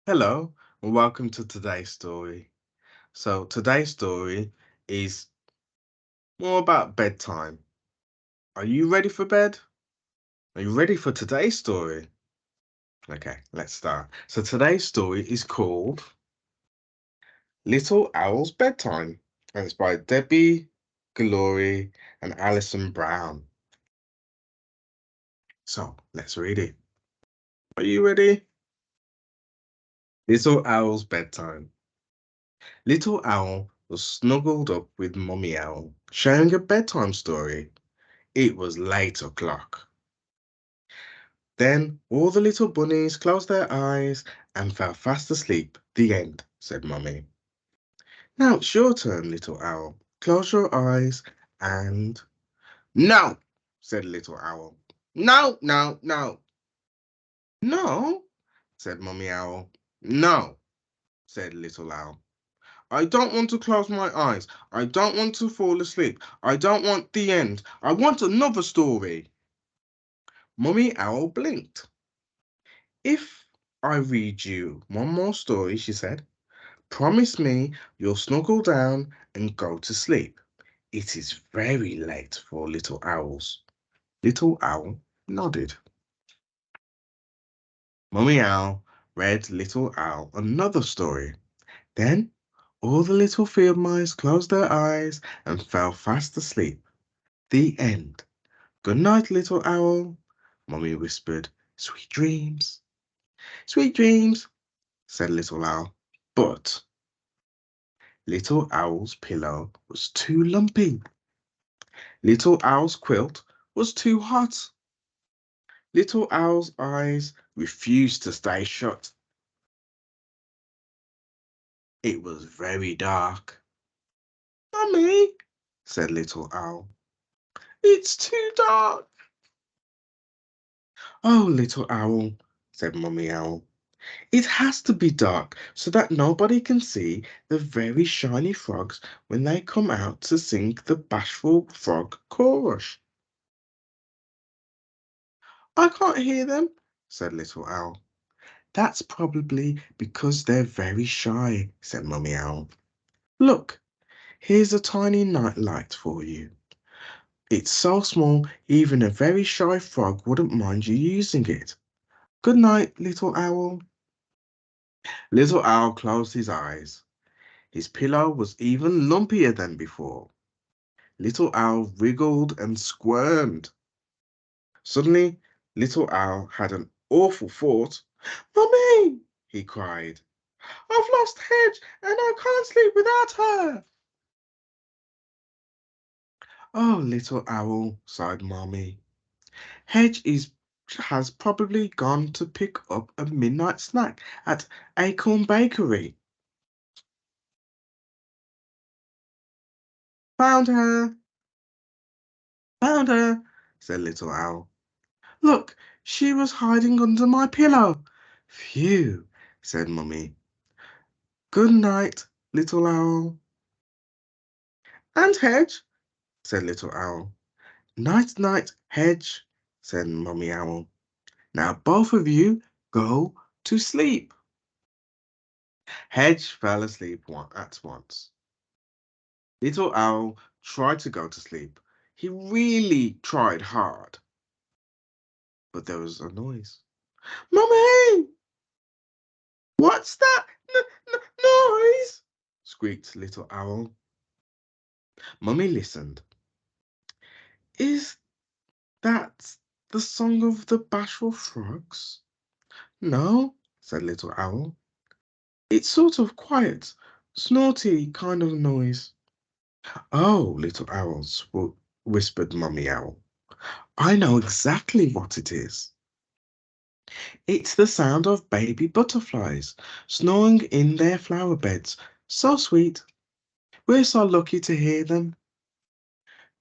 Hello, and welcome to today's story. So, today's story is more about bedtime. Are you ready for bed? Are you ready for today's story? Okay, let's start. So, today's story is called Little Owl's Bedtime, and it's by Debbie, Glory, and Alison Brown. So, let's read it. Are you ready? Little Owl's Bedtime. Little Owl was snuggled up with Mummy Owl, sharing a bedtime story. It was late o'clock. Then all the little bunnies closed their eyes and fell fast asleep. The end, said Mummy. Now it's your turn, little owl. Close your eyes and. No, said little owl. No, no, no. No, said Mummy Owl. No, said little owl. I don't want to close my eyes. I don't want to fall asleep. I don't want the end. I want another story. Mummy Owl blinked. If I read you one more story, she said, promise me you'll snuggle down and go to sleep. It is very late for little owls. Little Owl nodded. Mummy Owl read Little Owl another story. Then all the little field mice closed their eyes and fell fast asleep. The end. Good night, little owl, Mummy whispered. Sweet dreams. Sweet dreams, said Little Owl. But Little Owl's pillow was too lumpy. Little Owl's quilt was too hot. Little Owl's eyes refused to stay shut. It was very dark. Mummy, said Little Owl, it's too dark. Oh, Little Owl, said Mummy Owl, it has to be dark so that nobody can see the very shiny frogs when they come out to sing the bashful frog chorus. I can't hear them, said Little Owl. That's probably because they're very shy, said Mummy Owl. Look, here's a tiny night light for you. It's so small, even a very shy frog wouldn't mind you using it. Good night, Little Owl. Little Owl closed his eyes. His pillow was even lumpier than before. Little Owl wriggled and squirmed. Suddenly, Little Owl had an awful thought. Mummy, he cried. I've lost Hedge and I can't sleep without her. Oh, little owl, sighed Mommy. Hedge has probably gone to pick up a midnight snack at Acorn Bakery. Found her, found her, said Little Owl. Look, she was hiding under my pillow. Phew, said Mummy. Good night, Little Owl. And Hedge, said Little Owl. Night, night, Hedge, said Mummy Owl. Now both of you go to sleep. Hedge fell asleep at once. Little Owl tried to go to sleep. He really tried hard, but there was a noise. Mummy! What's that noise? Squeaked Little Owl. Mummy listened. Is that the song of the bashful frogs? No, said Little Owl. It's sort of quiet, snorty kind of noise. Oh, Little Owl, whispered Mummy Owl. I know exactly what it is. It's the sound of baby butterflies snoring in their flower beds. So sweet. We're so lucky to hear them.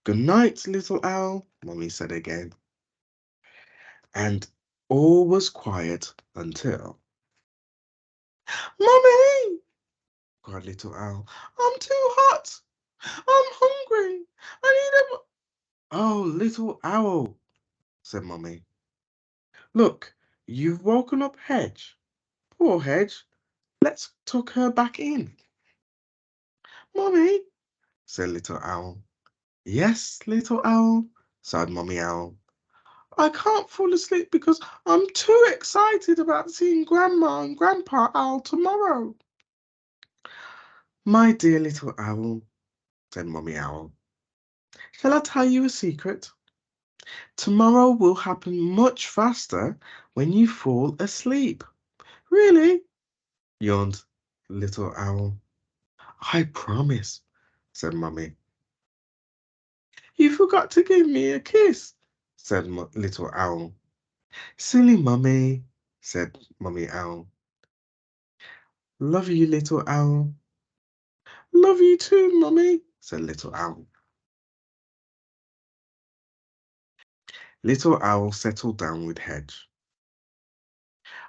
Good night, Little Owl, Mummy said again. And all was quiet until. Mummy! cried Little Owl. I'm too hot. I'm hungry. I need a. Oh, Little Owl, said Mummy. Look, you've woken up Hedge. Poor Hedge. Let's tuck her back in. Mummy, said Little Owl. Yes, Little Owl, sighed Mummy Owl. I can't fall asleep because I'm too excited about seeing Grandma and Grandpa Owl tomorrow. My dear Little Owl, said Mummy Owl, shall I tell you a secret? Tomorrow will happen much faster when you fall asleep. Really? Yawned Little Owl. I promise, said Mummy. You forgot to give me a kiss, said Little Owl. Silly Mummy, said Mummy Owl. Love you, Little Owl. Love you too, Mummy, said Little Owl. Little Owl settled down with Hedge.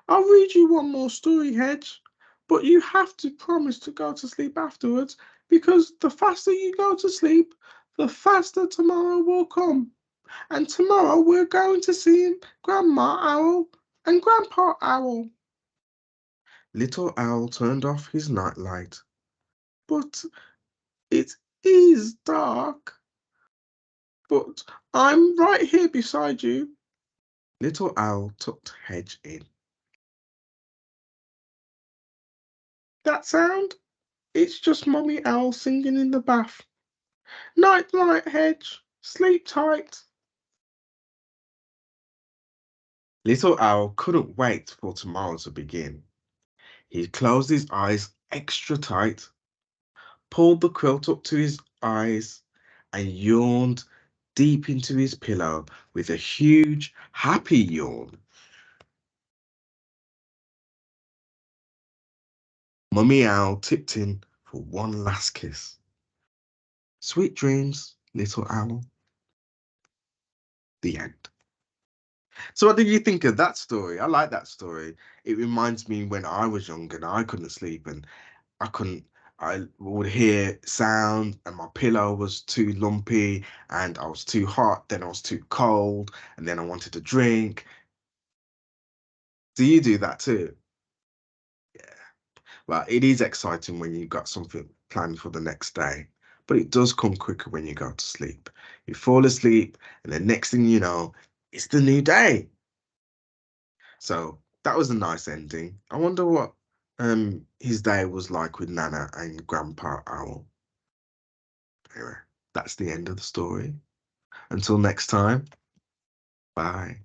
I'll read you one more story, Hedge, but you have to promise to go to sleep afterwards because the faster you go to sleep, the faster tomorrow will come. And tomorrow we're going to see Grandma Owl and Grandpa Owl. Little Owl turned off his nightlight. But it is dark. But I'm right here beside you. Little Owl tucked Hedge in. That sound? It's just Mummy Owl singing in the bath. Night, night, Hedge. Sleep tight. Little Owl couldn't wait for tomorrow to begin. He closed his eyes extra tight, pulled the quilt up to his eyes, and yawned deep into his pillow with a huge, happy yawn. Mummy Owl tipped in for one last kiss. Sweet dreams, Little Owl. The end. So, what did you think of that story? I like that story. It reminds me when I was young and I couldn't sleep and I couldn't. I would hear sound and my pillow was too lumpy and I was too hot, then I was too cold, and then I wanted to drink. Do you do that too? Yeah. Well, it is exciting when you've got something planned for the next day, but it does come quicker when you go to sleep. You fall asleep, and the next thing you know, it's the new day. So that was a nice ending. I wonder what his day was like with Nana and Grandpa Owl. Anyway, that's the end of the story. Until next time, bye.